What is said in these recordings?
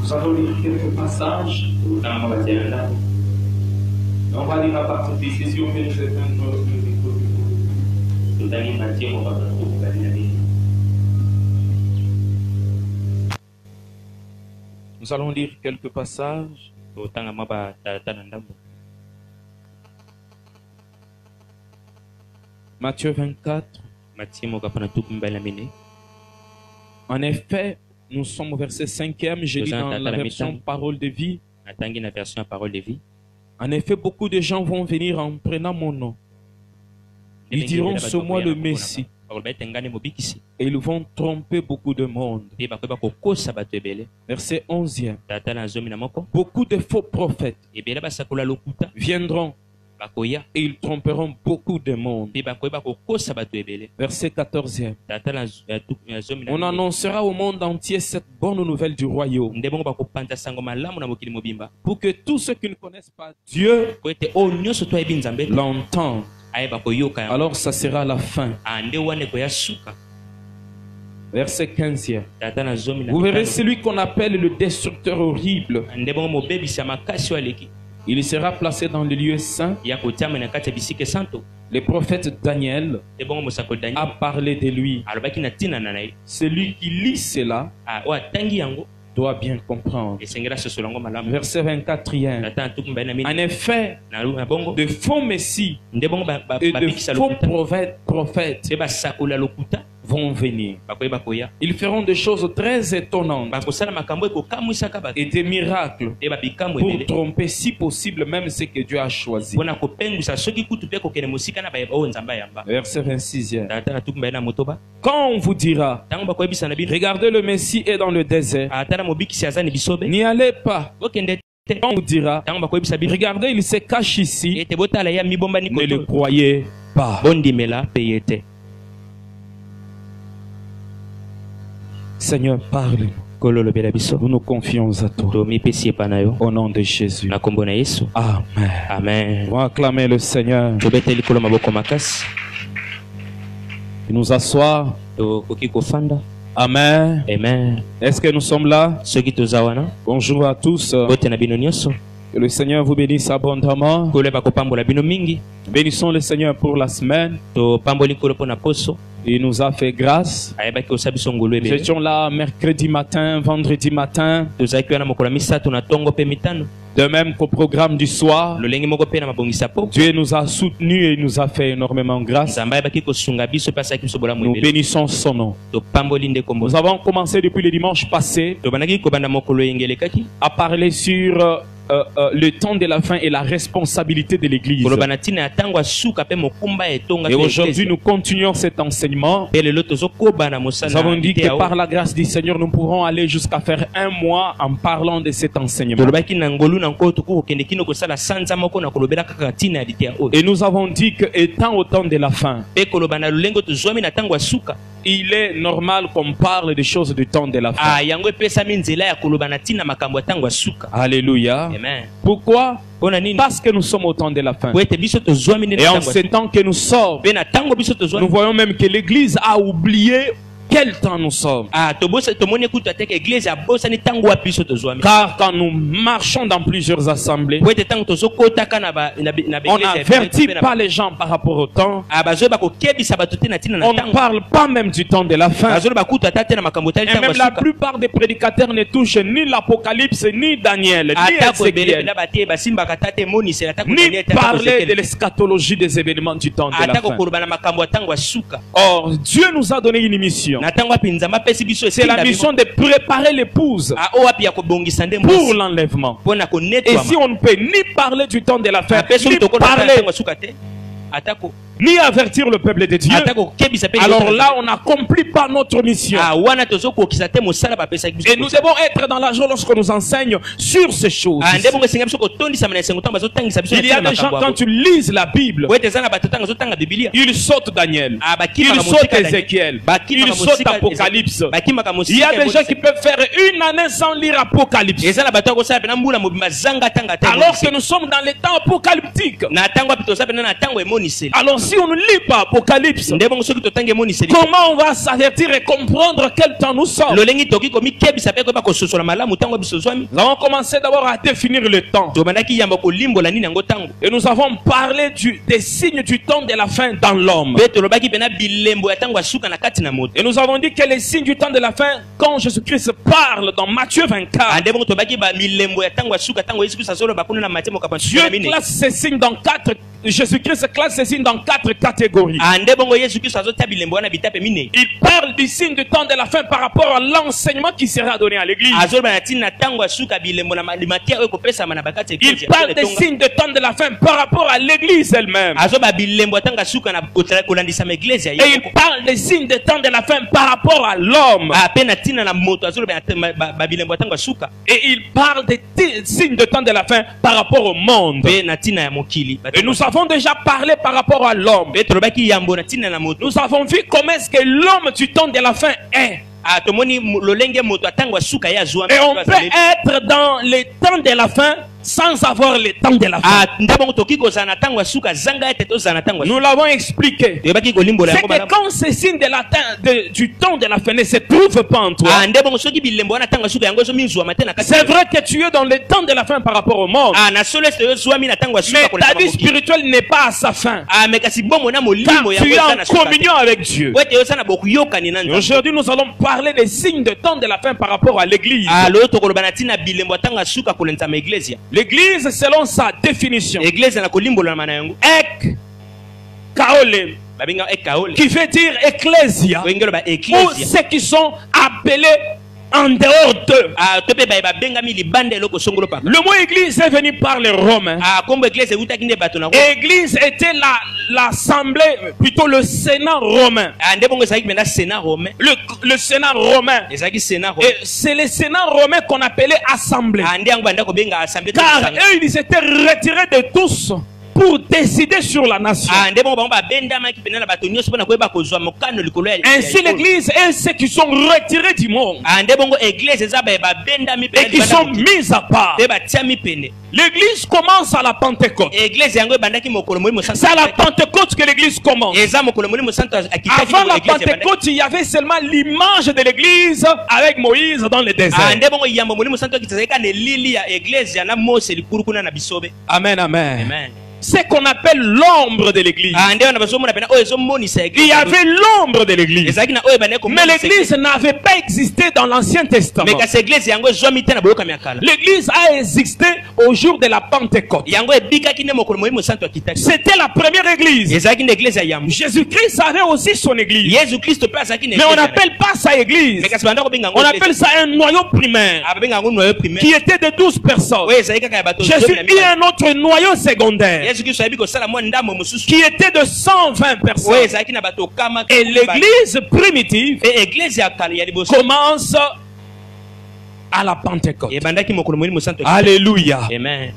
Nous allons lire quelques passages. On va lire à partir d'ici si on fait une certaine chose. Nous allons lire quelques passages. Matthieu 24. En effet, nous sommes au verset 5e, je lis dans la version Parole de vie. En effet, beaucoup de gens vont venir en prenant mon nom. Ils diront sur moi le Messie. Et ils vont tromper beaucoup de monde. Verset 11e. Beaucoup de faux prophètes viendront et ils tromperont beaucoup de monde. Verset 14e. On annoncera au monde entier cette bonne nouvelle du royaume. Pour que tous ceux qui ne connaissent pas Dieu l'entendent. Alors ça sera la fin. Verset 15e. Vous verrez celui qu'on appelle le destructeur horrible. Il sera placé dans le lieu saint. Le prophète Daniel a parlé de lui. Celui qui lit cela doit bien comprendre. Verset 24e. En effet, de faux messies et de faux prophètes vont venir. Ils feront des choses très étonnantes et des miracles pour tromper si possible même ce que Dieu a choisi. Verset 26e. Quand on vous dira, regardez, le Messie est dans le désert, n'y allez pas. Quand on vous dira, regardez, il se cache ici, ne le croyez pas. Seigneur, parle-nous. Nous nous confions à toi. Au nom de Jésus. Amen. Amen. On va acclamer le Seigneur. Et nous asseoir. Amen. Amen. Est-ce que nous sommes là? Bonjour à tous. Que le Seigneur vous bénisse abondamment. Bénissons le Seigneur pour la semaine. Il nous a fait grâce. Nous étions là mercredi matin, vendredi matin. De même qu'au programme du soir, Dieu nous a soutenus et nous a fait énormément grâce. Nous bénissons son nom. Nous avons commencé depuis le dimanche passé à parler sur le temps de la fin et la responsabilité de l'Église. Et aujourd'hui, nous continuons cet enseignement. Nous avons dit que par la grâce du Seigneur, nous pourrons aller jusqu'à faire un mois en parlant de cet enseignement. Et nous avons dit que étant au temps de la fin, il est normal qu'on parle des choses du temps de la fin. Alléluia. Amen. Pourquoi? Parce que nous sommes au temps de la fin. Et en ce temps que nous sommes, nous voyons même que l'Église a oublié quel temps nous sommes. Car quand nous marchons dans plusieurs assemblées, on n'avertit pas les gens par rapport au temps. On ne parle pas même du temps de la fin. Et même la plupart des prédicateurs ne touchent ni l'Apocalypse, ni Daniel, ni Ézéchiel, ni parler de l'eschatologie des événements du temps de la fin. Or, Dieu nous a donné une mission. C'est la mission de préparer l'épouse pour l'enlèvement. Et si on ne peut ni parler du temps de la fin, ni parler, ni avertir le peuple de Dieu, alors là on n'accomplit pas notre mission. Et nous devons être dans la joie lorsque nous enseignons sur ces choses. Il y a des gens, quand tu lises la Bible, ils sautent Daniel, ils sautent Ézéchiel, ils sautent Apocalypse. Il y a des gens qui peuvent faire une année sans lire Apocalypse, alors que nous sommes dans les temps apocalyptiques. Alors si on ne lit pas Apocalypse, comment on va s'avertir et comprendre quel temps nous sommes? Nous avons commencé d'abord à définir le temps. Et nous avons parlé des signes du temps de la fin dans l'homme. Et nous avons dit que les signes du temps de la fin, quand Jésus-Christ parle dans Matthieu 24, Dieu classe ces signes dans quatre. Jésus-Christ classe ces signes dans quatre catégories. Il parle du signe du temps de la fin par rapport à l'enseignement qui sera donné à l'église. Il parle des signes du temps de la fin par rapport à l'église elle-même. Et il parle des signes du temps de la fin par rapport à l'homme. Et il parle des signes du temps de la fin par rapport au monde. Et nous avons déjà parlé par rapport à l'homme. Nous avons vu comment est-ce que l'homme du temps de la fin est. Et on peut être dans les temps de la fin sans avoir le temps de la fin. Nous l'avons expliqué. C'est que quand ces signes du temps de la fin ne se trouvent pas en toi, c'est vrai que tu es dans le temps de la fin par rapport au monde, mais ta vie spirituelle n'est pas à sa fin, car tu es en communion avec Dieu. Et aujourd'hui nous allons parler des signes de temps de la fin par rapport à l'église. L'église, selon sa définition, ek kaolem, qui veut dire ecclésia, ou ceux qui sont appelés en dehors d'eux. Le mot église est venu par les Romains. Église était l'assemblée, plutôt le Sénat romain. Le Sénat romain. Et c'est le Sénat romain qu'on appelait assemblée. Car eux, ils étaient retirés de tous pour décider sur la nation. Ainsi l'église est ceux qui sont retirés du monde et qui sont mis à part. L'église commence à la Pentecôte. C'est à la Pentecôte que l'église commence. Avant la Pentecôte, il y avait seulement l'image de l'église avec Moïse dans le désert. Amen, amen. C'est qu'on appelle l'ombre de l'église. Il y avait l'ombre de l'église, mais l'église n'avait pas existé dans l'Ancien Testament. L'église a existé au jour de la Pentecôte. C'était la première église. Jésus-Christ avait aussi son église, mais on n'appelle pas ça église. On appelle ça un noyau primaire qui était de 12 personnes. Jésus eut un autre noyau secondaire qui était de 120 personnes. Et l'église primitive commence à la Pentecôte. Alléluia. Amen.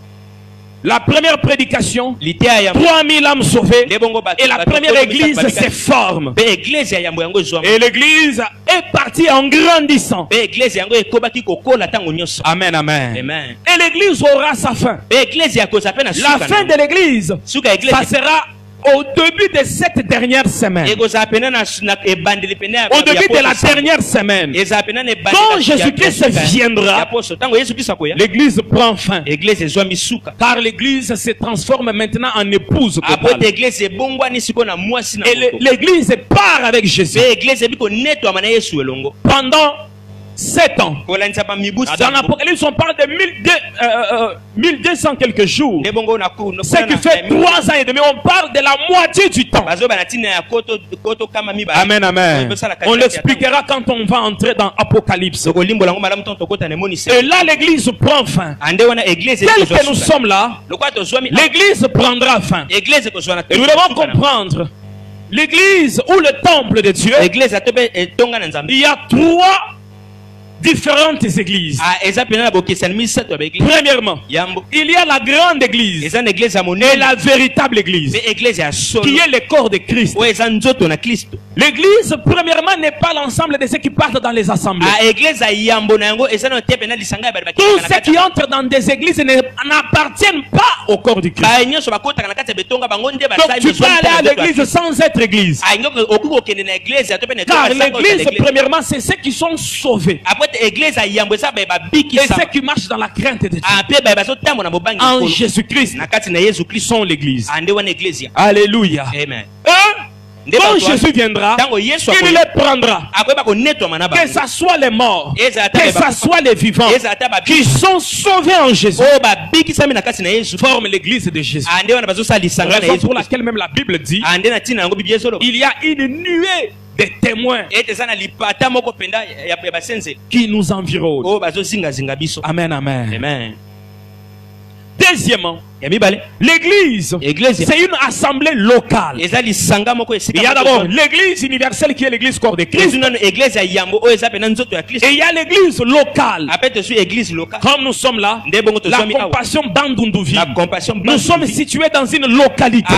La première prédication, 3000 âmes sauvées, et la première église se forme. Et l'église est partie en grandissant. Amen, amen. Et l'église aura sa fin. La fin de l'église, ça sera au début de cette dernière semaine. Au début de la dernière semaine, quand Jésus-Christ viendra, l'église prend fin. Car l'église se transforme maintenant en épouse totale. Et l'église part avec Jésus. Pendant 7 ans. Dans l'Apocalypse, on parle de 1200 quelques jours. Ce qui fait 3 ans et demi. On parle de la moitié du temps. Amen, amen. On l'expliquera quand on va entrer dans l'Apocalypse. Et là, l'église prend fin. Tel que nous sommes là, l'église prendra fin. Et nous devons comprendre, l'église ou le temple de Dieu, il y a 3 différentes églises. Premièrement, il y a la grande église et la véritable église qui est le corps de Christ. L'église, premièrement, n'est pas l'ensemble de ceux qui partent dans les assemblées. Tous ceux qui entrent dans des églises n'appartiennent pas au corps du Christ. Donc tu peux aller à l'église sans être église. Car l'église, premièrement, c'est ceux qui sont sauvés. Et ceux qui marchent dans la crainte de Dieu en Jésus-Christ sont l'église. Alléluia. Amen. Quand Jésus viendra, il les prendra. Que ce soit les morts, que ce soit les vivants qui sont sauvés en Jésus, forment l'église de Jésus. Raison pour laquelle même la Bible dit, il y a une nuée des témoins qui nous environnent. Amen, amen. Amen. Deuxièmement, l'église, c'est une assemblée locale. Il y a d'abord l'église universelle qui est l'église corps de Christ. Et il y a l'église locale. Comme nous sommes là, la compassion Bandunduvi. Nous sommes situés dans une localité.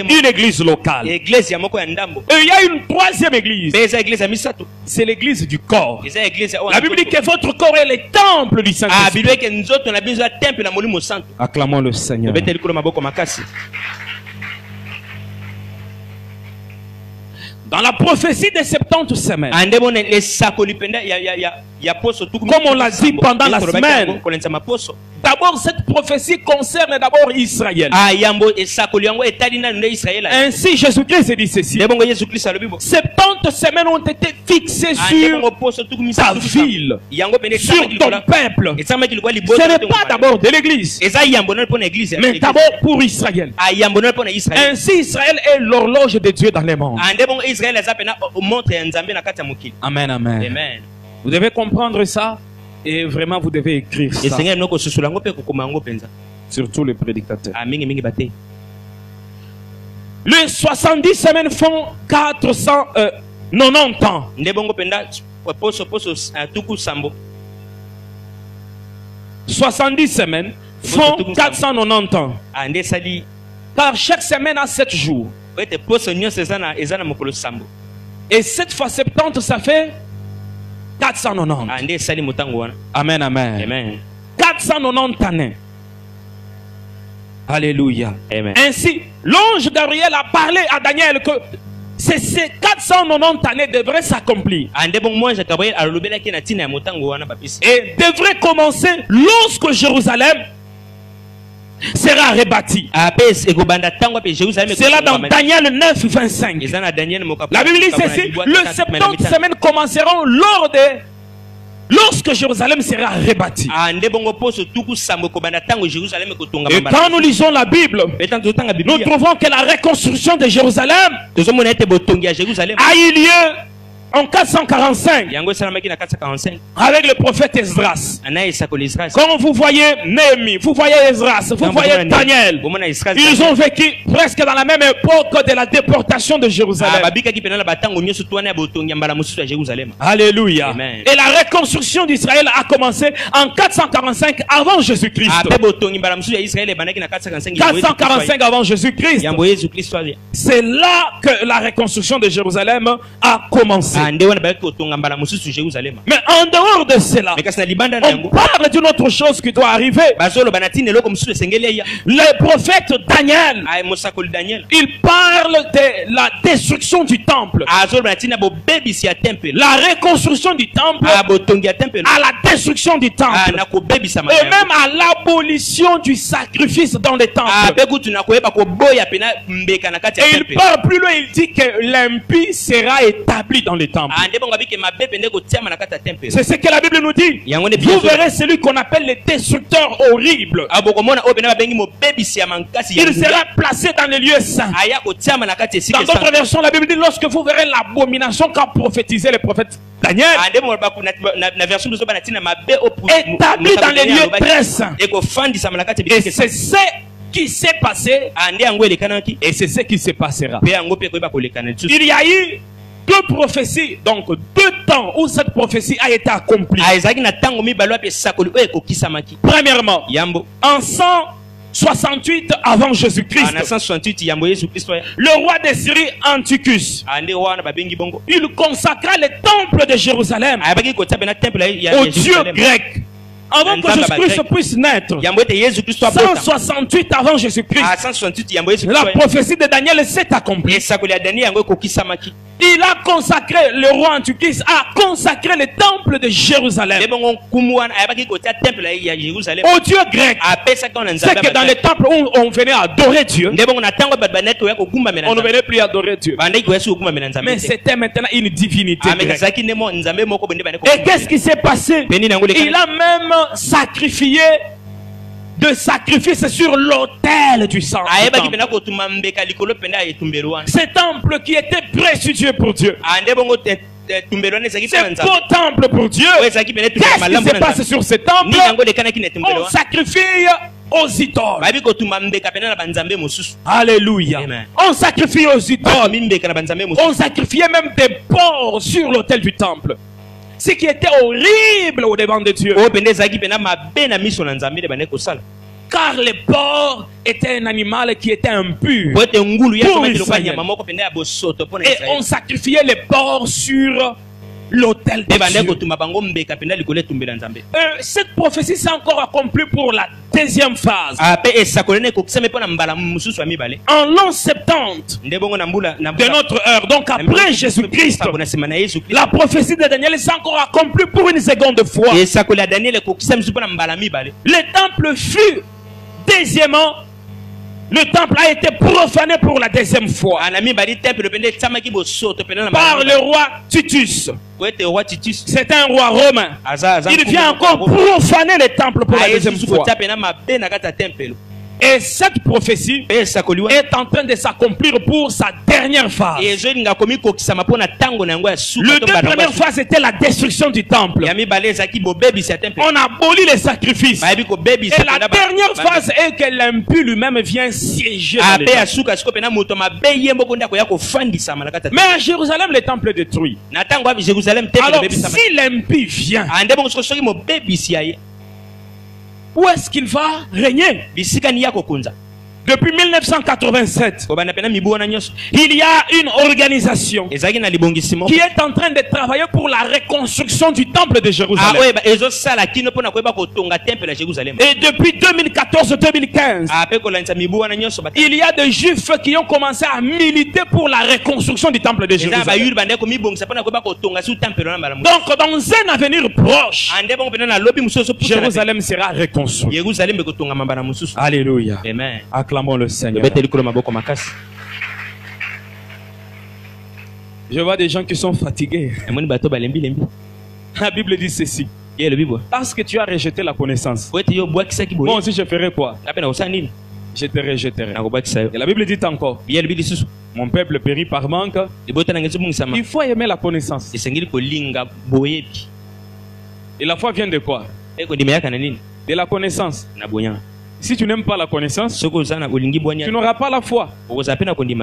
Une église locale. Et il y a une troisième église. C'est l'église du corps. La Bible dit que votre corps est le temple du Saint-Esprit. Acclamons le Seigneur. Dans la prophétie des 70 semaines, comme on l'a dit pendant la semaine, d'abord cette prophétie concerne d'abord Israël. Ainsi Jésus-Christ dit ceci: 70 semaines ont été fixées sur ta ville, sur ton peuple. Ce n'est pas d'abord de l'église, mais d'abord pour Israël. Ainsi Israël est l'horloge de Dieu dans les mondes. Amen, amen. Amen. Vous devez comprendre ça et vraiment vous devez écrire ça. Surtout les prédicateurs. Les 70 semaines font 490 ans. 70 semaines font 490 ans. Car chaque semaine a 7 jours. Et 7 fois 70, ça fait 490. Amen, amen. Amen. 490 années. Alléluia. Amen. Ainsi, l'ange Gabriel a parlé à Daniel que ces 490 années devraient s'accomplir. Et devraient commencer lorsque Jérusalem sera rebâti. C'est là dans Daniel 9, 25. La Bible dit ceci: les 70 semaines commenceront lorsque Jérusalem sera rebâti. Et quand nous lisons la Bible, nous trouvons que la reconstruction de Jérusalem a eu lieu En 445, avec le prophète Esdras. Quand vous voyez Néhémie, vous voyez Esdras, vous voyez Daniel, ils ont vécu presque dans la même époque de la déportation de Jérusalem. Alléluia. Amen. Et la reconstruction d'Israël a commencé en 445 avant Jésus-Christ. 445 avant Jésus-Christ. C'est là que la reconstruction de Jérusalem a commencé. Mais en dehors de cela, on parle d'une autre chose qui doit arriver. Le prophète Daniel, il parle de la destruction du temple. La reconstruction du temple, à la destruction du temple, et même à l'abolition du sacrifice dans les temples. Et il parle plus loin, il dit que l'impie sera établi dans les temples. C'est ce que la Bible nous dit. Vous verrez celui qu'on appelle le destructeur horrible. Il sera placé dans les lieux saints. Dans d'autres versions, la Bible dit lorsque vous verrez l'abomination qu'a prophétisé le prophète Daniel, établi dans les lieux très saints. Et c'est ce qui s'est passé, et c'est ce qui se passera. Il y a eu deux prophéties, donc 2 temps où cette prophétie a été accomplie. Premièrement, en 168 avant Jésus-Christ, le roi de Syrie Antiochus, il consacra le temple de Jérusalem au dieu grec. Avant que Jésus-Christ puisse naître, 168 avant Jésus-Christ, la prophétie de Daniel s'est accomplie. Il a consacré, le roi Antiochus a consacré le temple de Jérusalem au dieu grec. C'est que dans les temples où on venait adorer Dieu, on ne venait plus adorer Dieu, mais c'était maintenant une divinité grecque. Et qu'est-ce qui s'est passé? Il a même sacrifié de sacrifices sur l'autel du sang. Ce temple qui était précieux pour Dieu. C'est beau temple pour Dieu. Qu'est-ce qui se passe sur ce temple? On sacrifie aux idoles. Alléluia. Amen. On sacrifie aux idoles. On sacrifiait même des porcs sur l'autel du temple. Ce qui était horrible au devant de Dieu. Car le porc était un animal qui était impur pour Israël. Et on sacrifiait les porcs sur l'autel de Dieu. Cette prophétie s'est encore accomplie pour la deuxième phase. En l'an 70 de notre heure, donc après Jésus-Christ, la prophétie de Daniel s'est encore accomplie pour une seconde fois. Le temple fut deuxièmement, le temple a été profané pour la deuxième fois par le roi Titus. C'est un roi romain. Il vient encore profaner le temple pour la deuxième fois. Et cette prophétie est en train de s'accomplir pour sa dernière phase. Les 2 premières phases étaient la destruction du temple. On abolit les sacrifices. Et la dernière phase est que l'impie lui-même vient siéger dans le temple. Mais à Jérusalem, le temple est détruit. Alors si l'impie vient, où est-ce qu'il va régner? Depuis 1987, il y a une organisation qui est en train de travailler pour la reconstruction du temple de Jérusalem. Et depuis 2014-2015, il y a des juifs qui ont commencé à militer pour la reconstruction du temple de Jérusalem. Donc dans un avenir proche, Jérusalem sera reconstruit. Alléluia. Amen. Acclamons le Seigneur. Je vois des gens qui sont fatigués. La Bible dit ceci. Parce que tu as rejeté la connaissance, moi aussi je ferai quoi? Je te rejetterai. Et la Bible dit encore, Mon peuple périt par manque. Il faut aimer la connaissance. Et la foi vient de quoi? De la connaissance. Si tu n'aimes pas la connaissance, tu n'auras pas la foi.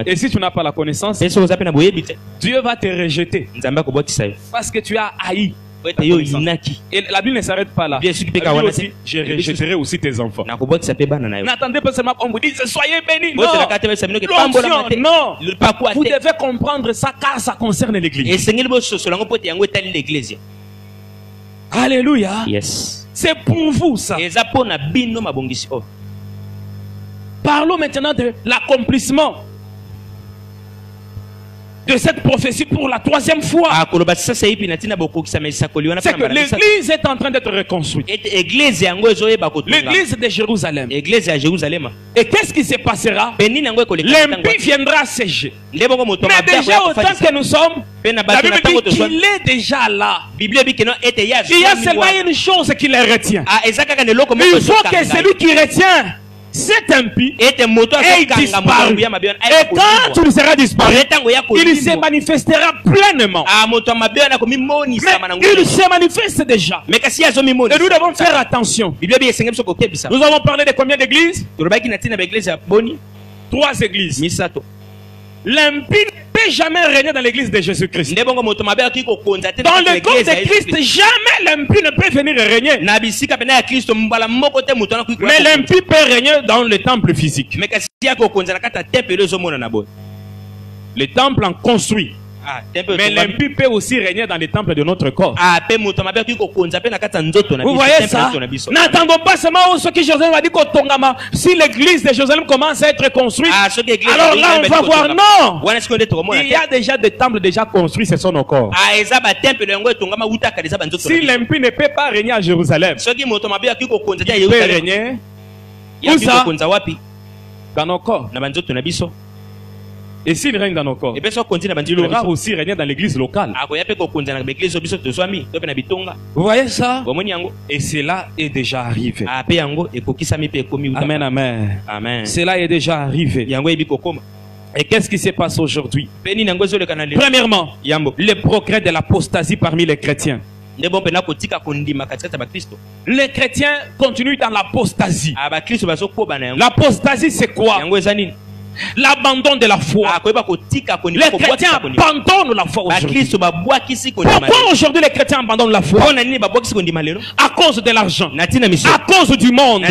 Et si tu n'as pas la connaissance, Dieu va te rejeter. Parce que tu as haï. Et la Bible ne s'arrête pas là. Aussi, je rejetterai aussi tes enfants. N'attendez pas seulement qu'on vous dise soyez bénis. Non. Non. Vous devez comprendre ça car ça concerne l'église. Alléluia. Yes. C'est pour vous ça. Parlons maintenant de l'accomplissement de cette prophétie pour la 3e fois. C'est que l'église est en train d'être reconstruite. L'église de Jérusalem. Et qu'est-ce qui se passera? L'impie viendra siéger. Mais déjà autant que nous sommes, la Bible dit qu'il est déjà là. Il y a seulement une chose qui les retient. Il faut que celui qui retient cet impie est disparu. Et quand tu seras disparu, il se manifestera pleinement. Mais il se manifeste déjà. Et nous devons faire attention. Nous avons parlé de combien d'églises? 3 églises. L'impie ne peut jamais régner dans l'église de Jésus-Christ. Dans le corps de Christ, jamais l'impie ne peut venir régner. Mais l'impie peut régner dans le temple physique. Le temple en construit. Mais l'impie peut aussi régner dans les temples de notre corps. Vous voyez ça? N'attendons pas seulement ce que Jérusalem a dit qu'au Tongama. Si l'église de Jérusalem commence à être construite, alors là on va voir. Non! Il y a déjà des temples déjà construits, ce sont nos corps. Si l'impie ne peut pas régner à Jérusalem, il peut régner où ça? Dans nos corps. Et s'il règne dans nos corps, il aura aussi régné dans l'église locale. Vous voyez ça? Et cela est déjà arrivé. Amen, amen. Amen. Cela est déjà arrivé. Et qu'est-ce qui se passe aujourd'hui? Premièrement, le progrès de l'apostasie parmi les chrétiens. Les chrétiens continuent dans l'apostasie. L'apostasie, c'est quoi? L'abandon de la foi. Les chrétiens abandonnent la foi aujourd'hui. Pourquoi aujourd'hui les chrétiens abandonnent la foi? À cause de l'argent, à cause du monde, à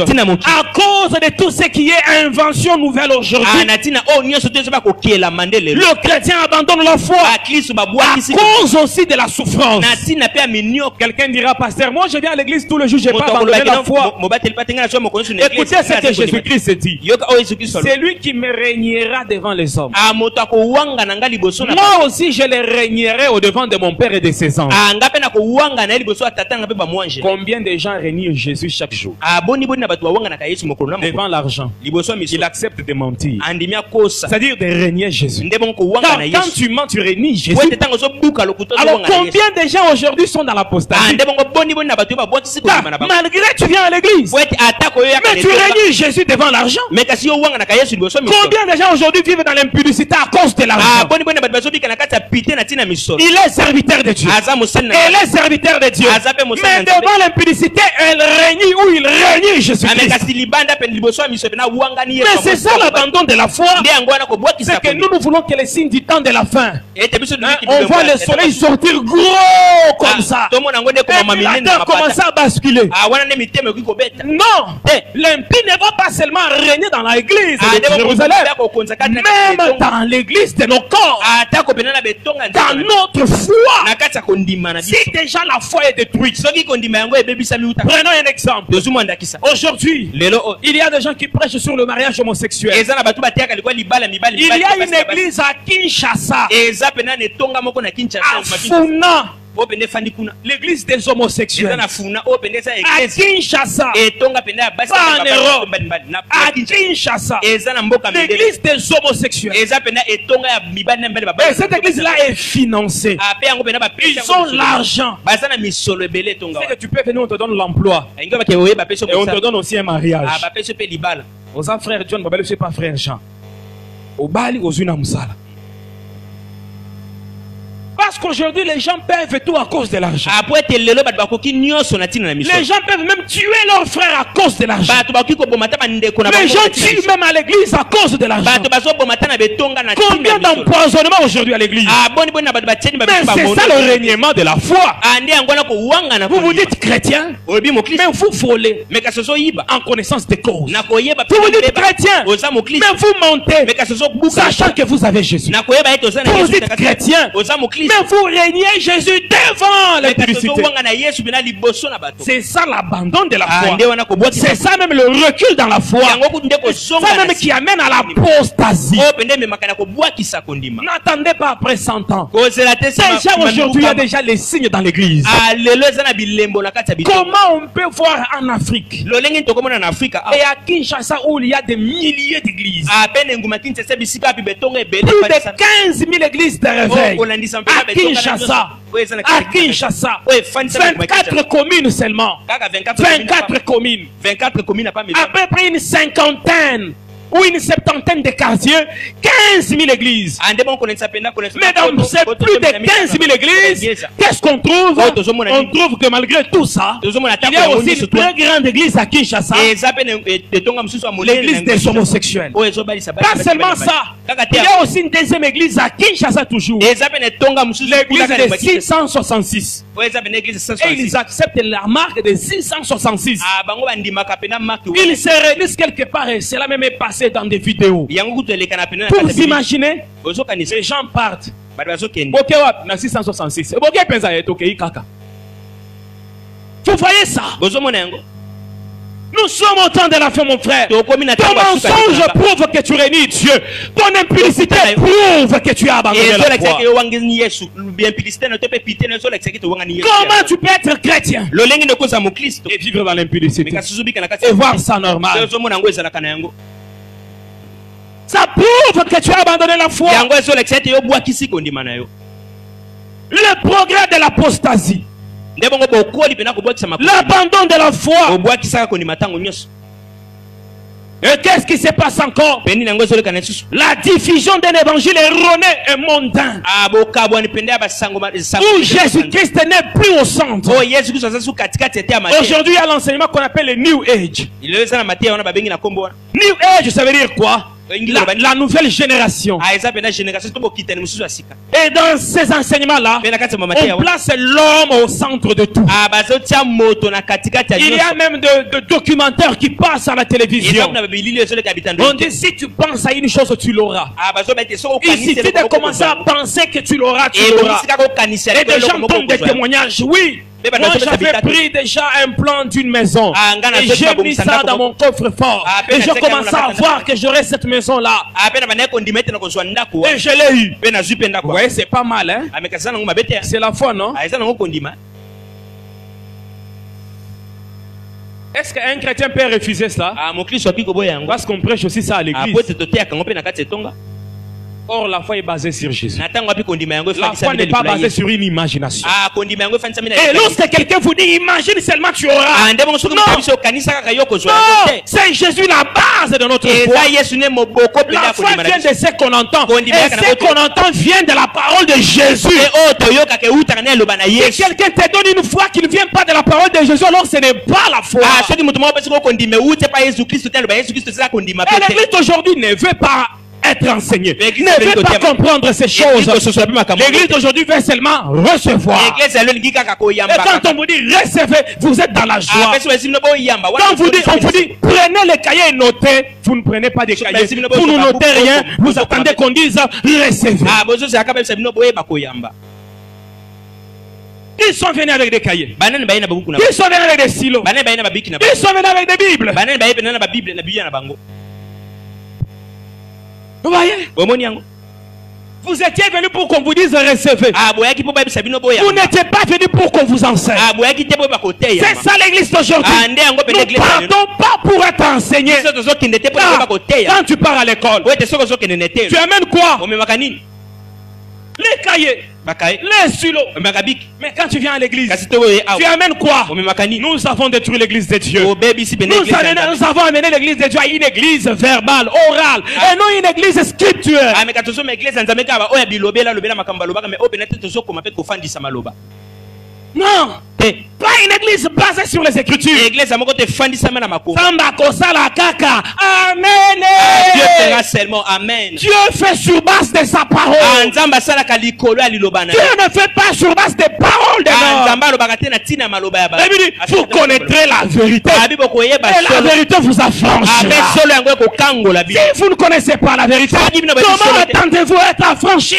cause de tout ce qui est invention nouvelle aujourd'hui. Le chrétien abandonne la foi à cause aussi de la souffrance. Quelqu'un dira, pasteur, moi je viens à l'église tous les jours, je n'ai pas abandonné la foi. Écoutez ce que Jésus-Christ dit. C'est lui qui me régnera devant les hommes. Moi aussi je les régnerai au devant de mon Père et de ses anges. Combien de gens régnent Jésus chaque jour? Devant l'argent, il accepte de mentir, c'est-à-dire de régner Jésus. Car quand tu mens, tu régnes Jésus. Alors combien de gens aujourd'hui sont dans l'apostasie? Malgré tu viens à l'église, mais tu régnes Jésus devant l'argent. Combien de gens aujourd'hui vivent dans l'impudicité à cause de l'argent? Il est serviteur de Dieu. Elle est serviteur de Dieu. Mais devant l'impudicité, elle règne où il règne Jésus-Christ. Mais c'est ça l'abandon de la foi. C'est que nous voulons que les signes du temps de la fin, on voit le soleil sortir gros comme ça. Et puis la terre commence à basculer. Non, l'impie ne va pas seulement régner dans l'église de Jérusalem, même dans l'église de nos corps, dans notre foi. Si déjà la foi est détruite, prenons un exemple. Aujourd'hui, il y a des gens qui prêchent sur le mariage homosexuel. Il y a une église à Kinshasa, à Funa, l'église des homosexuels. À Kinshasa, pas en Europe, à Kinshasa, l'église des homosexuels. Et cette église-là est financée. Ils ont l'argent. Tu peux venir, on te donne l'emploi. Et on te donne aussi un mariage. Aux frères John, je ne suis pas frère Jean. Au Bali, aux Unamusala. Parce qu'aujourd'hui, les gens perdent tout à cause de l'argent. Les gens peuvent même tuer leurs frères à cause de l'argent. Les gens tuent même à l'église à cause de l'argent. Combien d'empoisonnements aujourd'hui à l'église? Mais c'est ça le règnement de la foi. Vous vous dites chrétien, mais vous volez en connaissance des causes. Vous vous dites chrétien, mais vous mentez, sachant que vous avez Jésus. Vous dites chrétien, mais vous régnez Jésus devant la publicité. C'est ça l'abandon de la foi. C'est ça même le recul dans la foi. C'est ça même qui amène à l'apostasie. N'attendez pas après 100 ans. Déjà aujourd'hui, il y a déjà les signes dans l'église. Comment on peut voir en Afrique et à Kinshasa où il y a des milliers d'églises, plus de 15 000 églises de réveil à Kinshasa, 24 communes seulement, 24 communes, à peu près une cinquantaine ou une septantaine de quartiers, 15 000 églises. Mais dans ces plus de 15 000 églises, qu'est-ce qu'on trouve? On trouve que malgré tout ça, il y a aussi une très grande église à Kinshasa, l'église des homosexuels. Pas seulement ça, il y a aussi une deuxième église à Kinshasa toujours, l'église de 666. Et ils acceptent la marque de 666. Ils se réunissent quelque part et cela même est passé dans des vidéos. Pour vous imaginer, les gens partent. Vous voyez ça? Nous sommes au temps de la fin, mon frère. Ton mensonge prouve que tu réunis Dieu. Ton impudicité prouve que tu as abandonné la foi. Comment tu peux être chrétien et vivre dans l'impudicité et voir ça normal? Ça prouve que tu as abandonné la foi. Le progrès de l'apostasie, l'abandon de la foi. Et qu'est-ce qui se passe encore? La diffusion d'un évangile erroné et mondain, où Jésus-Christ n'est plus au centre. Aujourd'hui, il y a l'enseignement qu'on appelle le New Age. New Age, ça veut dire quoi? La nouvelle génération. Et dans ces enseignements-là, on place l'homme au centre de tout. Il y a même de documentaires qui passent à la télévision. On dit si tu penses à une chose, tu l'auras. Il suffit de commencer à penser que tu l'auras, tu l'auras. Et des gens donnent des témoignages, oui. Moi j'avais pris déjà un plan d'une maison et j'ai mis ça dans mon coffre-fort et je commençais à voir que j'aurais cette maison là et je l'ai eu. Vous voyez, c'est pas mal, hein? C'est la foi, non? Est-ce qu'un chrétien peut refuser ça? Parce qu'on prêche aussi ça à l'église. Or, la foi est basée sur Jésus. La foi n'est pas basée sur une imagination. Et lorsque quelqu'un vous dit imagine seulement tu auras. Non, c'est Jésus la base de notre foi. La foi vient de ce qu'on entend. Et ce qu'on entend vient de la parole de Jésus. Si quelqu'un te donne une foi qui ne vient pas de la parole de Jésus, alors ce n'est pas la foi. Et l'église aujourd'hui ne veut pas être enseigné, ne veut pas comprendre ces choses. L'église d'aujourd'hui veut seulement recevoir. Et quand on vous dit recevez, vous êtes dans la joie. Quand on vous dit prenez les cahiers et notez, vous ne prenez pas des cahiers, vous ne notez rien, vous attendez qu'on dise recevez. Ils sont venus avec des cahiers, ils sont venus avec des stylos, ils sont venus avec des bibles. Vous voyez? Vous étiez venu pour qu'on vous dise recevez. Vous n'étiez pas venu pour qu'on vous enseigne. C'est ça l'église d'aujourd'hui. Nous partons pas pour être enseignés. Quand tu pars à l'école, tu amènes quoi? Les cahiers. Les stylos. Mais quand tu viens à l'église, tu amènes quoi? Nous avons détruit l'église de Dieu. Nous avons amené l'église de Dieu à une église verbale, orale, et non une église scripturelle. Non, pas une église basée sur les Écritures. Amen. Dieu fera seulement Amen. Dieu fait sur base de sa parole. Dieu ne fait pas sur base des paroles de l'homme. Vous connaîtrez la vérité. Et la vérité vous affranchira. Si vous ne connaissez pas la vérité, comment attendez-vous être affranchi?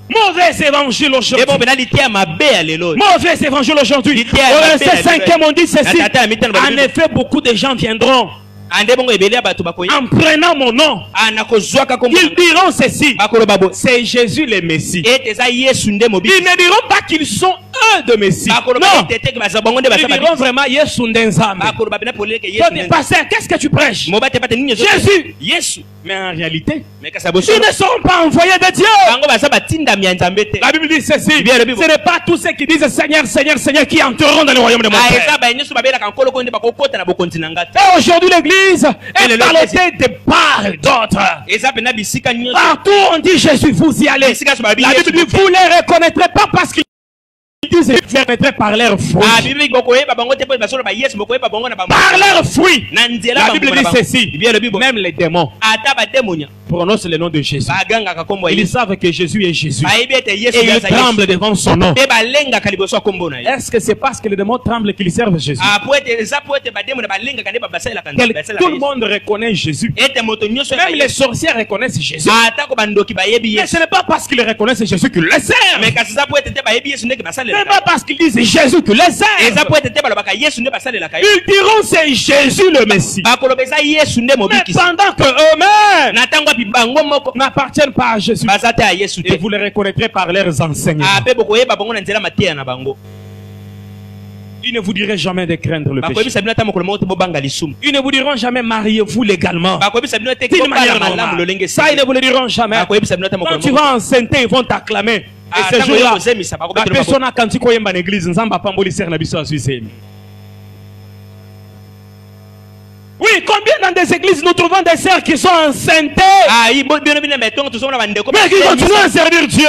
Mauvais évangile aujourd'hui. Mauvais évangile aujourd'hui. Au verset 5, on dit ceci. En effet, beaucoup de gens viendront en prenant mon nom. Ils diront ceci: c'est Jésus le Messie. Ils ne diront pas qu'ils sont eux de Messie. Non. Ils diront vraiment Yesu Ndenzame. Pasteur, qu'est-ce que tu prêches? Jésus. Mais en réalité, ils ne sont pas envoyés de Dieu. La Bible dit ceci: ce n'est pas tous ceux qui disent Seigneur, Seigneur, Seigneur qui entreront dans le royaume de mon Père. Et aujourd'hui l'église est ballottée de part et d'autre. Partout on dit Jésus, vous y allez. La Bible dit vous ne les reconnaîtrez pas parce qu'ils disent vous reconnaîtrez par leurs fruits. Par leurs fruits. La Bible dit ceci: même les démons prononcent le nom de Jésus. Ils savent que Jésus est Jésus. Et ils tremblent devant son nom. Est-ce que c'est parce que les démons tremblent qu'ils servent Jésus? Tout le monde reconnaît Jésus. Même les sorcières reconnaissent Jésus. Mais ce n'est pas parce qu'ils reconnaissent Jésus qu'ils le servent. Ce n'est pas parce qu'ils disent Jésus qu'ils le servent. Ils diront c'est Jésus le Messie. Mais pendant que eux-mêmes n'appartiennent pas à Jésus, et vous les reconnaîtrez par leurs enseignements. Ils ne vous diraient jamais de craindre le péché. Ils ne vous diront jamais mariez-vous légalement. D'une manière normale. Ça, ils ne vous le diront jamais. Quand tu vas enceinte, ils vont t'acclamer. Et ce jour-là, la personne a quand tu crois dans l'église, oui, combien dans des églises nous trouvons des sœurs qui sont enceintes mais qui continuent à servir Dieu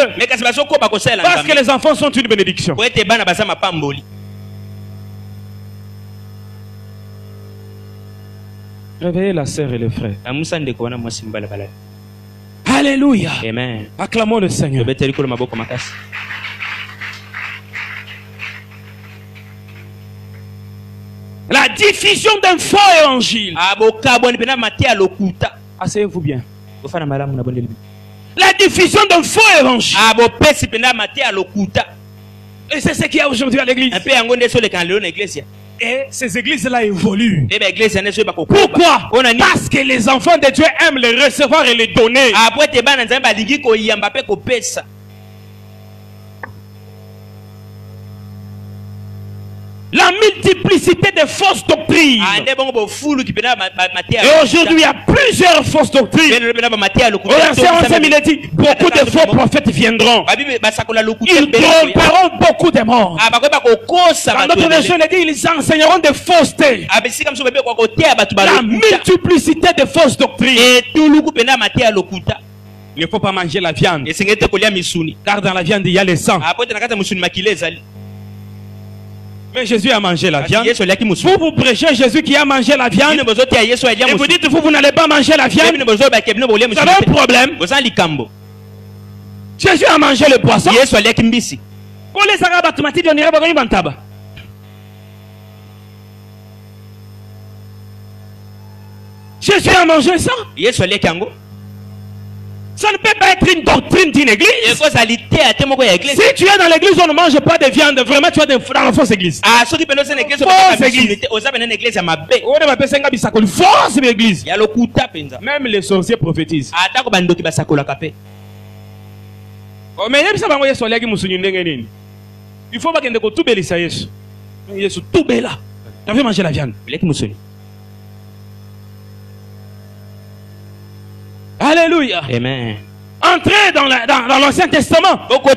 parce que les enfants sont une bénédiction. Réveillez la sœur et le frère. Alléluia. Amen. Acclamons le Seigneur. La diffusion d'un faux évangile. Asseyez-vous bien. La diffusion d'un faux évangile. Et c'est ce qu'il y a aujourd'hui à l'église. Et ces églises-là évoluent. Pourquoi? Parce que les enfants de Dieu aiment les recevoir et les donner. La multiplicité de fausses doctrines. Et aujourd'hui, il y a plusieurs fausses doctrines. Au verset 11, il dit beaucoup de faux prophètes viendront. Ils tromperont beaucoup de morts. Dans notre version, il dit ils enseigneront des faussetés. La multiplicité de fausses doctrines. Il ne faut pas manger la viande. Car dans la viande, il y a le sang. Mais Jésus a mangé la viande. Vous prêchez Jésus qui a mangé la viande. Et vous dites vous n'allez pas manger la viande. Vous avez un problème. Jésus a mangé le poisson. Jésus a mangé ça. Ça ne peut pas être une doctrine d'une église. Si tu es dans l'église, on ne mange pas de viande. Vraiment, tu es dans la fausse église. Fausse église. Même les sorciers prophétisent. Il faut pas que tout bélissa Yesu. Yesu tout béla. Tu as fait manger la viande. Alléluia. Amen. Entrez dans l'Ancien Testament. Quand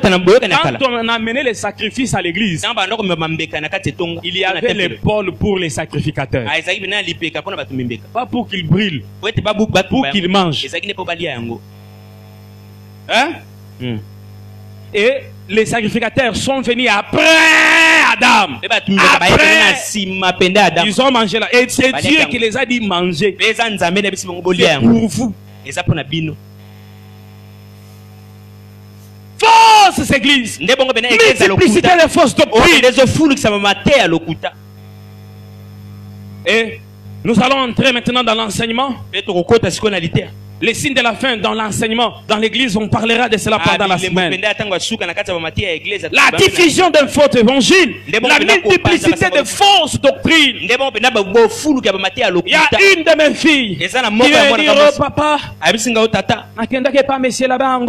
on a amené les sacrifices à l'église, il y avait les pôles pour les sacrificateurs. Pas pour qu'ils brûlent, pour qu'ils mangent. Hein? Et les sacrificateurs sont venus après Adam. Ils ont mangé là. Et c'est Dieu qui les a dit manger. C'est pour vous. Fausses églises, multiplicité de fausses doctrines. Et nous allons entrer maintenant dans l'enseignement. Les signes de la fin dans l'enseignement. Dans l'église, on parlera de cela pendant la semaine. La diffusion d'un faux évangile. La multiplicité de fausses doctrines. Il y a une de mes filles qui veut dire au papa, nakendake pas monsieur là-bas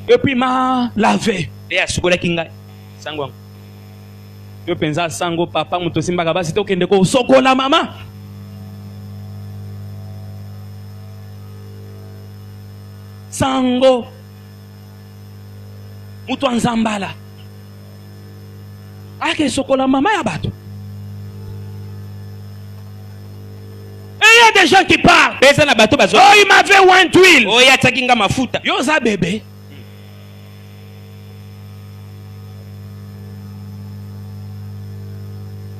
et puis m'a lavé. Je pense sango papa mutosimba kabasi to kende ko sokola mama. Sango mutu anzambala. Ake sokola mama ya bato. Et il y a des gens qui parlent. Oh, il m'avait oint d'huile. Oh, yo za bébé.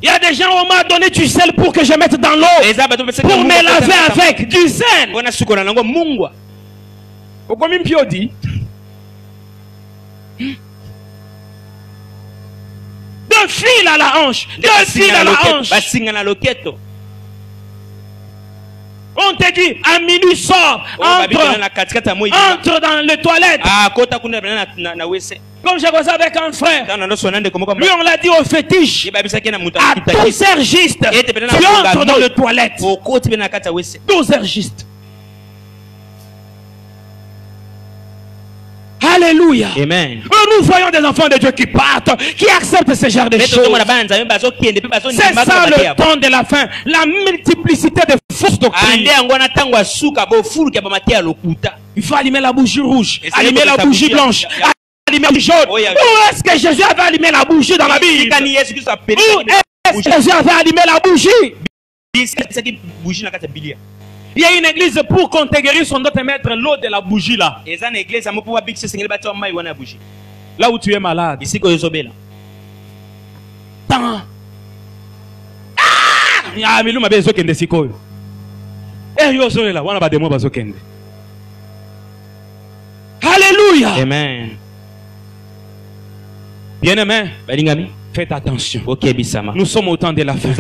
Il y a des gens, on m'a donné du sel pour que je mette dans l'eau. Pour me laver avec du sel. De fil à la hanche. De fil à la hanche. On te dit, à minuit sort. Entre dans les toilettes. Comme j'ai causé avec un frère. Lui, on l'a dit au fétiche. À tout sergiste. Tu entres dans les toilettes. 12 sergistes. Alléluia. Amen. Nous voyons des enfants de Dieu qui partent, qui acceptent ce genre de choses. C'est ça le temps de la fin. La multiplicité de fausses doctrines. Il faut allumer la bougie rouge, allumer la bougie blanche, allumer la bougie jaune. Où est-ce que Jésus avait allumé la bougie dans la Bible? Où est-ce que Jésus avait allumé la bougie? Il y a une église pour qu'on te guérisse, on doit te mettre l'eau de la bougie là. Là où tu es malade. Alléluia. Amen. Bien-aimé, faites attention. Nous sommes au temps de la fin. Et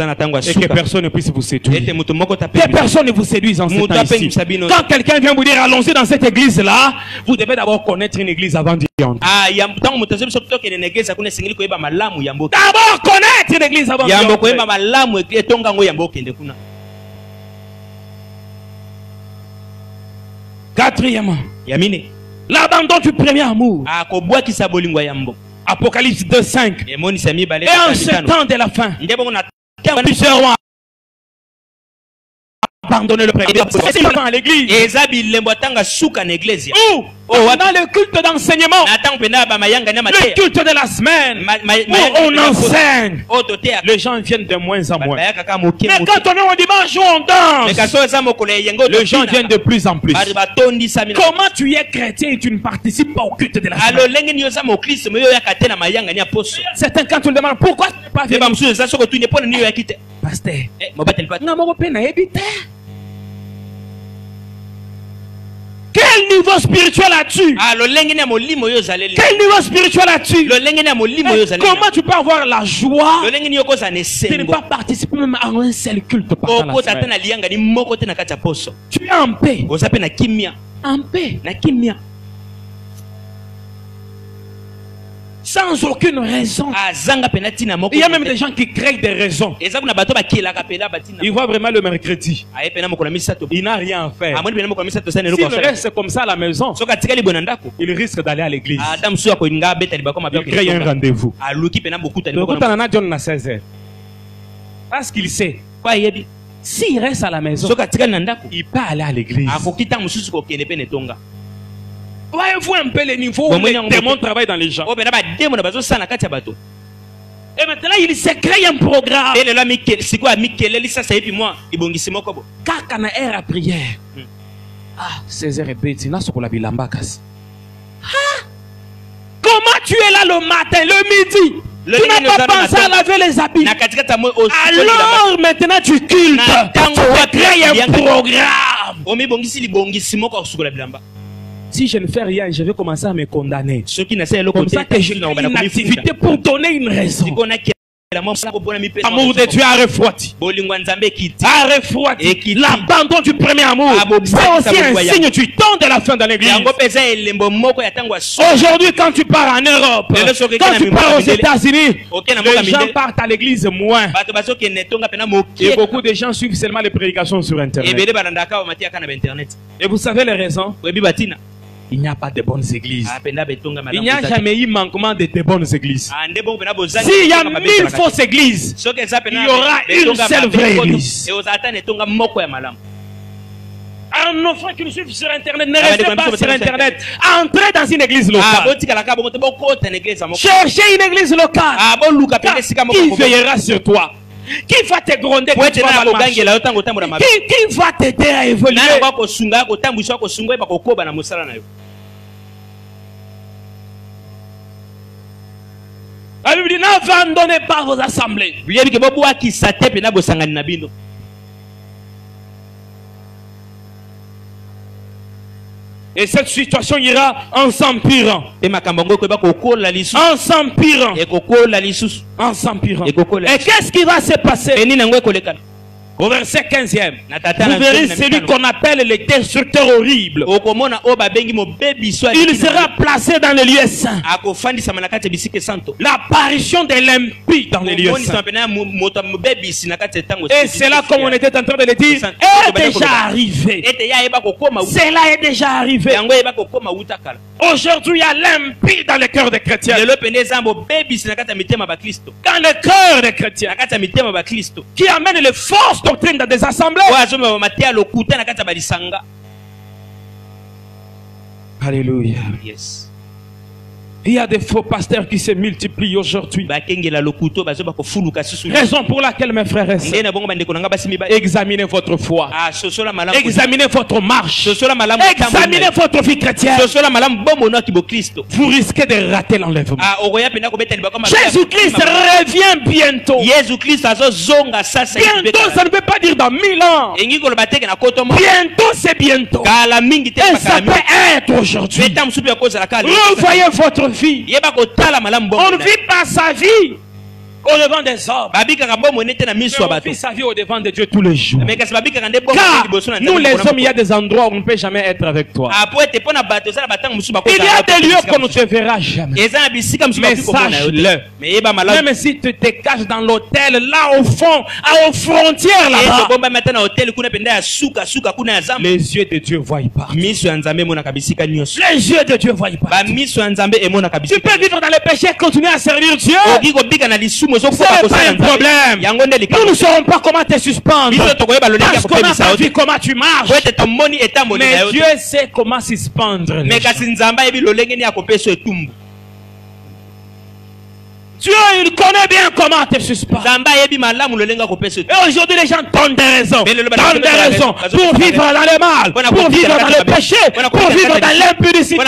que personne ne puisse vous séduire. Que personne ne vous séduise en ce temps-ci. Quand quelqu'un vient vous dire allons-y dans cette église-là, vous devez d'abord connaître une église avant d'y entrer. D'abord connaître une église avant d'y entrer. Quatrièmement, l'abandon du premier amour. Apocalypse 2:5. Et en ce temps de la fin, plusieurs ont abandonné le premier amour à l'église. Où on a le culte d'enseignement, le culte de la semaine, où on enseigne. Les gens viennent de moins en moins. Mais quand on est au dimanche où on danse, les gens viennent de plus en plus. Comment tu es chrétien et tu ne participes pas au culte de la semaine? Certains quand tu le demandes pourquoi tu n'es pas venu, pasteur, quel niveau spirituel as-tu? Quel niveau spirituel as-tu? Comment tu peux avoir la joie de ne pas participer même à un seul culte pendant la semaine? Tu es en paix. En paix. Sans aucune raison. Il y a même des gens qui créent des raisons. Il voit vraiment le mercredi. Il n'a rien à faire. S'il reste comme ça à la maison, il risque d'aller à l'église. Il crée un rendez-vous. Parce qu'il sait, s'il reste à la maison, il peut aller à l'église. Voyez-vous un peu les niveaux où les démons travaillent dans les gens. Et maintenant, il se crée un programme. Kakana air à prière. Ah, 16h et bêtis, là, c'est pour la bilambakas. Comment tu es là le matin, le midi? Tu n'as pas pensé à laver les habits. Alors maintenant tu cultes. Tu crées un programme. Si je ne fais rien, je vais commencer à me condamner. Comme ça que j'ai une activité pour donner une raison. L'amour de Dieu a refroidi. A refroidi. L'abandon du premier amour. C'est aussi un signe du temps de la fin de l'église. Aujourd'hui, quand tu pars en Europe, quand tu pars aux États-Unis, les gens partent à l'église moins. Et beaucoup de gens suivent seulement les prédications sur Internet. Et vous savez les raisons? Il n'y a pas de bonnes églises. Il n'y a jamais eu manquement de bonnes églises. S'il y a 1000 fausses églises, il y aura une seule vraie église. Un enfant qui nous suit sur Internet, ne restez pas sur Internet. Entrez dans une église locale. Cherchez une église locale. Qui veillera sur toi? Qui va te gronder? Qui va t'aider à évoluer? La Bible dit n'abandonnez pas vos assemblées. Et cette situation ira en s'empirant. En s'empirant. En s'empirant. Et qu'est-ce qui va se passer? Au verset 15e, vous verrez celui qu'on appelle le destructeur horrible. Il sera placé dans les lieux saints. L'apparition de l'impie dans les lieux saints. Et c'est là, comme on était en train de le dire, est déjà arrivé. Cela est déjà arrivé. Aujourd'hui, il y a l'impie dans le cœur des chrétiens. Dans le cœur des chrétiens. Qui amène les fausses doctrines dans des assemblées. Alléluia. Yes. Il y a des faux pasteurs qui se multiplient aujourd'hui. Raison pour laquelle, mes frères et sœurs, examinez votre foi. Examinez votre marche. Examinez votre vie chrétienne. Vous risquez de rater l'enlèvement. Jésus-Christ revient bientôt. Bientôt, ça ne veut pas dire dans 1000 ans. Bientôt, c'est bientôt. Et ça peut être aujourd'hui. Revoyez votre vie. On ne vit pas sa vie au devant des hommes. Mais on vit sa vie au devant de Dieu tous les jours. Car nous les hommes, il y a des endroits où on ne peut jamais être avec toi. Il y a des lieux qu'on ne te verra jamais. Mais sache-le. Même si tu te caches dans l'hôtel, là au fond, aux frontières là-bas, les yeux de Dieu ne voient pas. Les yeux de Dieu ne voient pas. Tu peux vivre dans le péché et continuer à servir Dieu. C'est pas un problème. Nous ne saurons pas comment te suspendre. Parce qu'on n'a pas vu comment tu marches. Mais Dieu sait comment suspendre. Dieu, il connaît bien comment te suspendre. Et aujourd'hui, les gens donnent des raisons. Donnent des raisons pour vivre dans le mal, pour vivre dans le péché, pour vivre dans l'impudicité.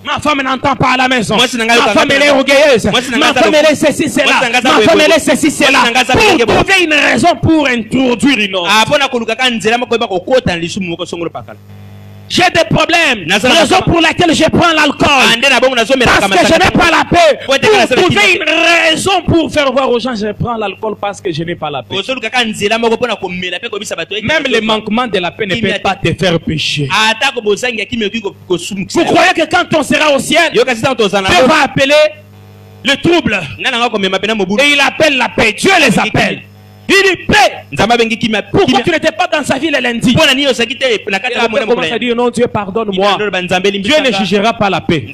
Ma femme n'entend pas à la maison. Ma femme elle est orgueilleuse. Ma femme elle est ceci, cela. Ma femme elle est ceci, cela. Pour trouver une raison pour introduire une autre. J'ai des problèmes. Raison pour laquelle je prends l'alcool. Parce que je n'ai pas la paix. Pour trouver une raison pour faire voir aux gens je prends l'alcool parce que je n'ai pas la paix. Même le manquement de la paix ne peut pas te faire pécher. Vous croyez que quand on sera au ciel, Dieu va appeler le trouble. Et il appelle la paix. Dieu les appelle. Il paie. Pourquoi tu n'étais pas dans sa vie le lundi? Comment ça dit non, Dieu pardonne-moi. Dieu ne jugera pas la paix. Dieu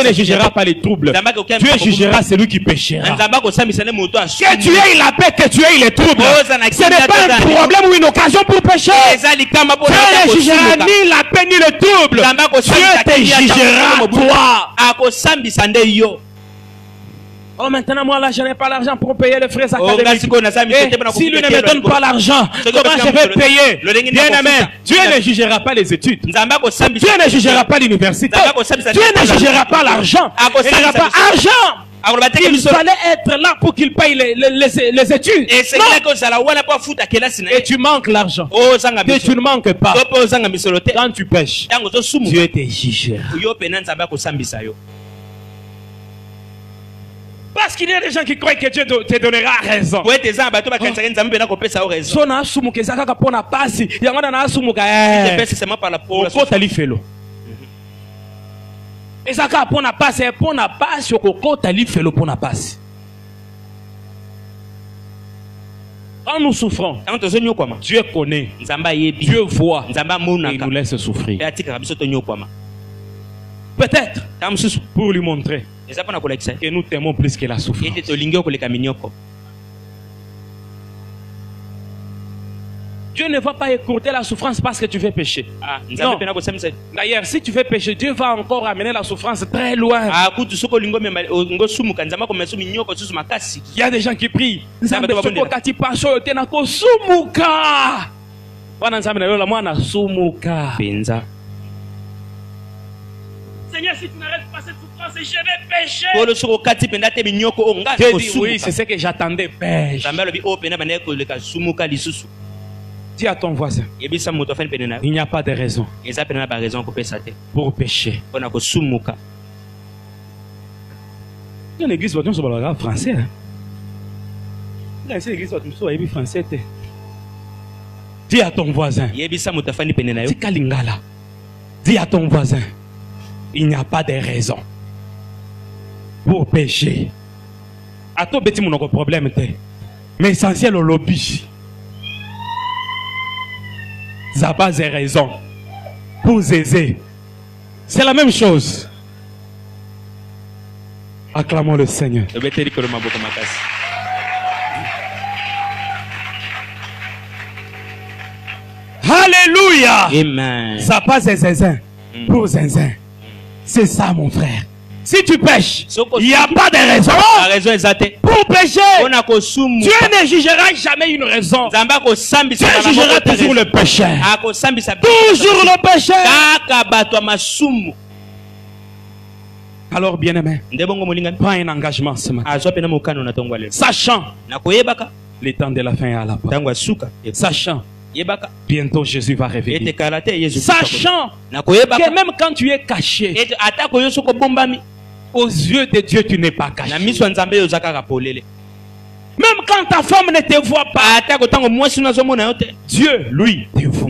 ne jugera pas les troubles. Dieu jugera celui qui péchera. Que tu aies la paix, que tu aies les troubles, ce n'est pas un problème ou une occasion pour pécher. Dieu ne jugera ni la paix ni le trouble. Dieu te jugera toi. Oh, maintenant, moi, là, je n'ai pas l'argent pour payer les frais académiques. Si lui ne me donne pas l'argent, comment je vais payer? Bien aimé, Dieu ne jugera pas les études. Dieu ne jugera pas l'université. Dieu ne jugera pas l'argent. Il ne jugera pas argent. Il fallait être là pour qu'il paye les études. Et tu manques l'argent. Et tu ne manques pas. Quand tu pêches, Dieu te jugera. Parce qu'il y a des gens qui croient que Dieu te donnera raison. Quand nous souffrons, Dieu connaît, Dieu voit et il nous laisse souffrir. Peut-être pour lui montrer que nous t'aimons plus que la souffrance. Dieu ne va pas écourter la souffrance parce que tu veux pécher. Non. D'ailleurs, si tu veux pécher, Dieu va encore amener la souffrance très loin. Il y a des gens qui prient. Seigneur, si tu n'arrêtes pas cette souffrance, je vais pécher. Dieu dit oui, c'est ce que j'attendais. Pêche. Dis à ton voisin, il n'y a pas de raison pour pécher. Dans l'église, on parle français. Dans l'église, on parle français. Dis à ton voisin, dis à ton voisin, il n'y a pas de raison pour pécher. À toi, petit mon problème, mais essentiel au lobby. Ça n'a pas de raison pour zézé. C'est la même chose. Acclamons le Seigneur. Alléluia. Amen. Ça passe zinzin pour zinzin. C'est ça, mon frère. Si tu pêches, il n'y a pas de raison pour pécher. Dieu ne jugera jamais une raison. Dieu jugera toujours le pécheur. Toujours le pécheur. Alors, bien-aimé, prends un engagement ce matin. Sachant le temps de la fin est à la porte. Sachant bientôt Jésus va revenir. Sachant que même quand tu es caché, aux yeux de Dieu tu n'es pas caché. Même quand ta femme ne te voit pas, Dieu lui te voit.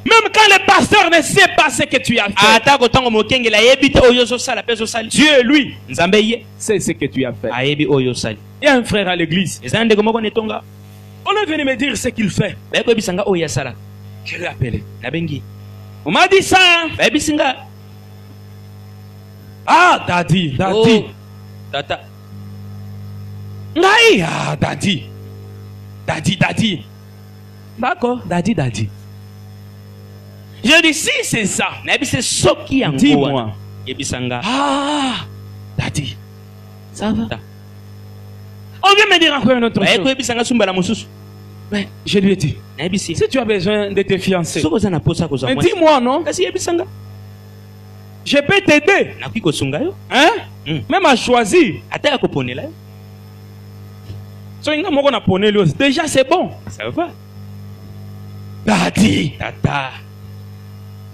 Même quand le pasteur ne sait pas ce que tu as fait, Dieu lui sait ce que tu as fait. Il y a un frère à l'église. On est venu me dire ce qu'il fait. Je l'ai appelé. On m'a dit ça. Ah, Daddy. Tata. Ah, Daddy. D'accord, Daddy. Je dis si c'est ça. Dis-moi. Ah, Daddy. Ça va. On vient me dire encore une autre chose. Mais je lui ai dit, si tu as besoin de te fiancer, mais dis-moi non. Je peux t'aider. Hein? Même à choisir. Déjà c'est bon. Ça va. Daddy.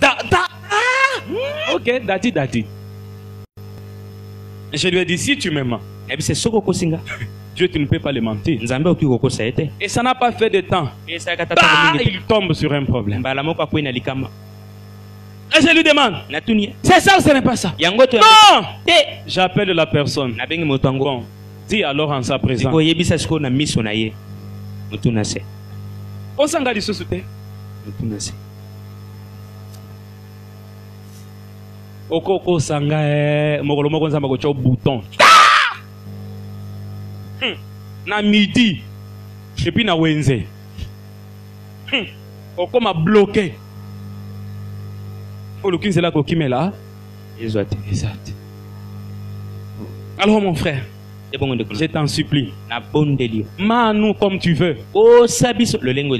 Tata. Ok, Daddy. Je lui ai dit, si tu m'aimes, Dieu, tu ne peux pas le mentir. Et ça n'a pas fait de temps. Il tombe sur un problème. Et je lui demande, c'est ça ou ce n'est pas ça? Non. J'appelle la personne. Bon, Dis alors en sa présence. Osanga lisusu te. Okoko sanga mokolo moko nzamba ko bouton. Na midi. Et puis na wenze. Okoma bloqué. Olukin c'est là ko kimela. Exact. Alors mon frère, je t'en supplie. Manu comme tu veux.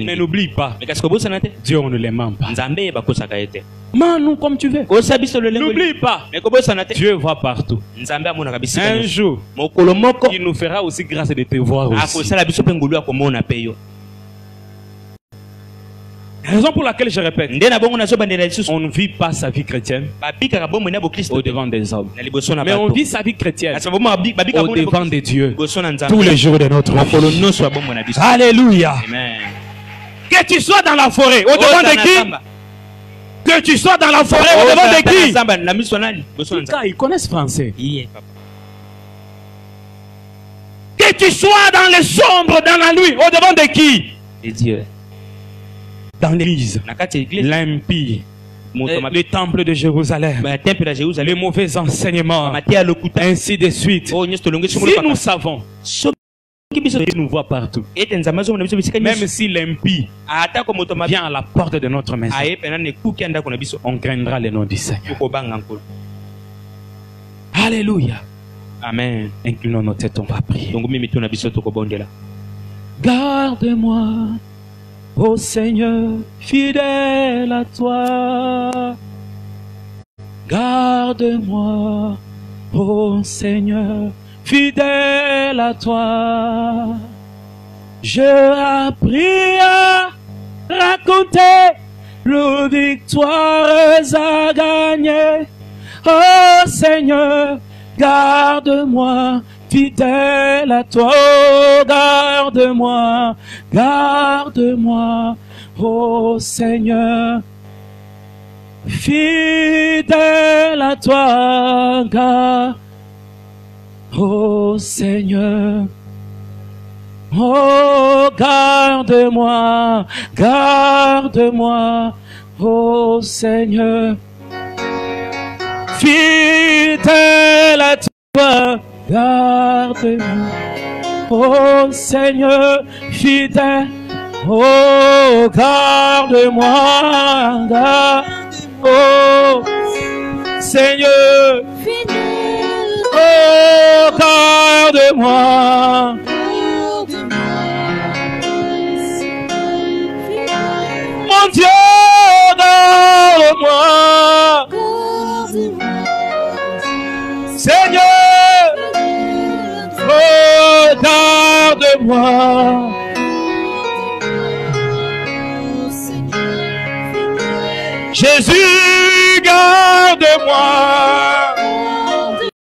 Mais n'oublie pas. Dieu on ne l'aime pas. Manu comme tu veux. N'oublie pas. Dieu voit partout. Un jour, il nous fera aussi grâce de te voir aussi. Raison pour laquelle je répète, on ne vit pas sa vie chrétienne au devant des hommes, mais on vit sa vie chrétienne au devant de Dieu tous les jours de notre vie. Alléluia. Amen. Que tu sois dans la forêt au devant de qui? Que tu sois dans la forêt au devant de qui? Ils connaissent français. Que tu sois dans les sombres, dans la nuit, au devant de qui? De Dieu. Dans l'église, l'impie, le temple de Jérusalem, les mauvais enseignements, ainsi de suite. Si nous savons, il nous voit partout. Même si l'impie vient à la porte de notre maison, on craindra le nom du Seigneur. Alléluia. Amen. Inclinons nos têtes, on va prier. Garde-moi, ô Seigneur, fidèle à toi. Garde-moi, ô Seigneur, fidèle à toi. J'ai appris à raconter les victoires à gagner. Ô Seigneur, garde-moi, fidèle à toi. Oh, garde-moi, garde-moi, ô Seigneur, fidèle à toi. Ô Seigneur, oh, garde-moi, garde-moi, ô Seigneur, fidèle à toi, garde-moi, ô Seigneur, fidèle, oh, garde-moi, oh Seigneur, oh, garde-moi, mon Dieu, garde-moi, Seigneur, oh, garde-moi, Jésus, garde-moi.